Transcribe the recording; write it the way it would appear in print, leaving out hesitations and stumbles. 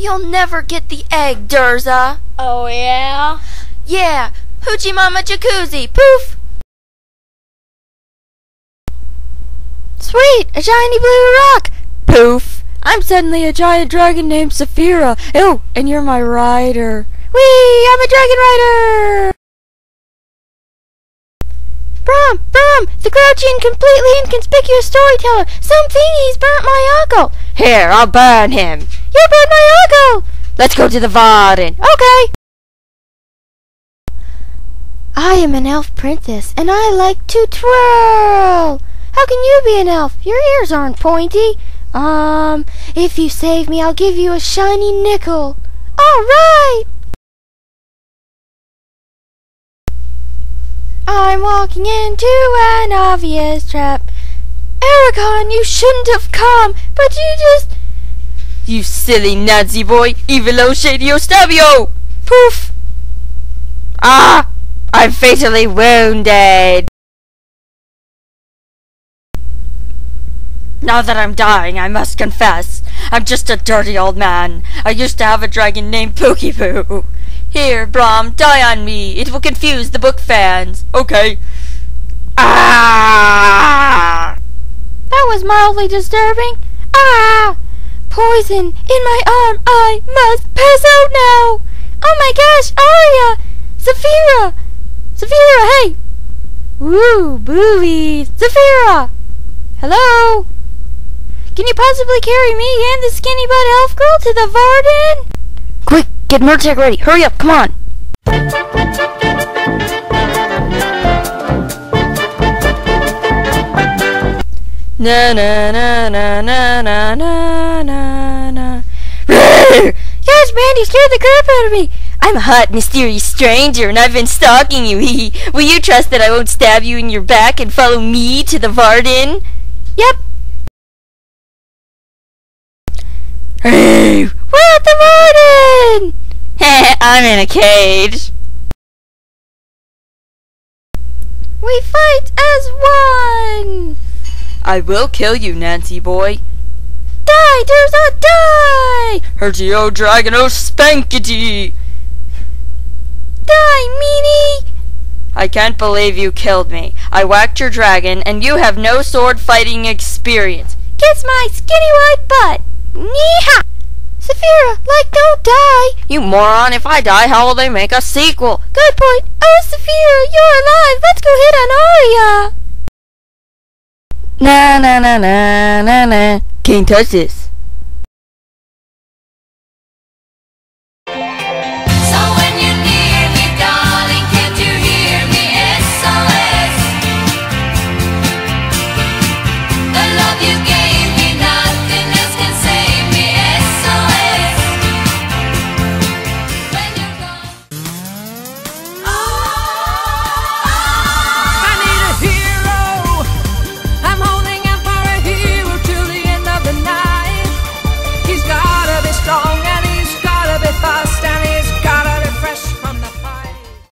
You'll never get the egg, Durza. Oh, yeah? Yeah, Hoochie Mama Jacuzzi, poof! Sweet, a shiny blue rock, poof! I'm suddenly a giant dragon named Saphira. Oh, and you're my rider. Whee! I'm a dragon rider! Brum! The grouchy and completely inconspicuous storyteller! Something he's burnt my uncle! Here, I'll burn him! You burned my uncle! Let's go to the Varden. Okay! I am an elf princess, and I like to twirl! How can you be an elf? Your ears aren't pointy. If you save me, I'll give you a shiny nickel. Alright! I'm walking into an obvious trap. Eragon, you shouldn't have come, but you just... You silly Nazi boy, evil-o shady-o stabby-o! Poof! Ah! I'm fatally wounded! Now that I'm dying, I must confess, I'm just a dirty old man. I used to have a dragon named Pokey-Poo. Here, Brom, die on me. It will confuse the book fans. Okay. Ah! That was mildly disturbing. Ah! Poison in my arm. I must pass out now. Oh my gosh, Arya! Saphira! Saphira, hey! Woo, boobies! Saphira! Hello? Can you possibly carry me and the skinny butt elf girl to the Varden? Quick, get Murtag ready. Hurry up, come on. Na na na na na na na na na. Gosh, man, you scared the crap out of me. I'm a hot, mysterious stranger, and I've been stalking you. Will you trust that I won't stab you in your back and follow me to the Varden? Yep. Hey, we're at the Varden! I'm in a cage. We fight as one! I will kill you, Nancy boy. Die, Durza, die! Hertio Dragano Spankity! Die, meanie! I can't believe you killed me. I whacked your dragon, and you have no sword fighting experience. Kiss my skinny white butt! Yeehaw! Saphira, don't die! You moron, if I die, how will they make a sequel? Good point. Oh, Saphira, you're alive! Let's go hit on Arya! Na na na na na na. Can't touch this.